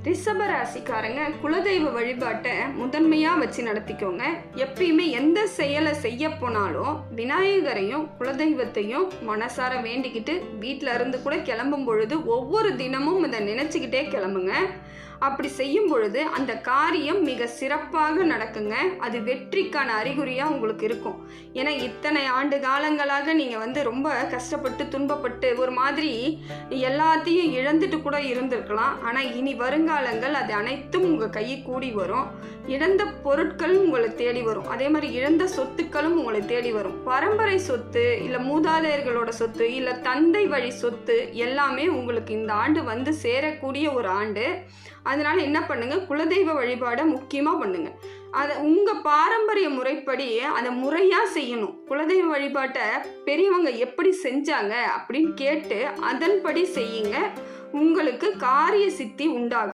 ரிஷப ராசிக்காரங்க குலதெய்வ வழிபாட்டை முதன்மையாக வச்சு நடத்திக்கோங்க. எப்பயுமே எந்த செயலை செய்ய போனாலும் விநாயகரையும் குலதெய்வத்தையும் மனசார வேண்டிக்கிட்டு வீட்டில் இருந்து கூட கிளம்பும் பொழுது ஒவ்வொரு தினமும் இதை நினச்சிக்கிட்டே கிளம்புங்க. அப்படி செய்யும் பொழுது அந்த காரியம் மிக சிறப்பாக நடக்குங்க. அது வெற்றிக்கான அறிகுறியாக உங்களுக்கு இருக்கும். ஏன்னா இத்தனை ஆண்டு காலங்களாக நீங்கள் ரொம்ப கஷ்டப்பட்டு துன்பப்பட்டு ஒரு மாதிரி எல்லாத்தையும் இழந்துட்டு கூட இருந்திருக்கலாம். ஆனால் இனி வருங்காலங்கள் அது அனைத்தும் உங்கள் கையை கூடி வரும். இழந்த பொருட்களும் உங்களை தேடி வரும். அதே மாதிரி இழந்த சொத்துக்களும் உங்களை தேடி வரும். பரம்பரை சொத்து இல்லை மூதாதையர்களோட சொத்து இல்லை தந்தை வழி சொத்து எல்லாமே உங்களுக்கு இந்த ஆண்டு சேரக்கூடிய ஒரு ஆண்டு. அதனால என்ன பண்ணுங்க, குலதெய்வ வழிபாடை முக்கியமாக பண்ணுங்க. அதை உங்கள் பாரம்பரிய முறைப்படி அதை முறையாக செய்யணும். குலதெய்வ வழிபாட்டை பெரியவங்க எப்படி செஞ்சாங்க அப்படின்னு கேட்டு அதன்படி செய்யுங்க. உங்களுக்கு காரிய சித்தி உண்டாகும்.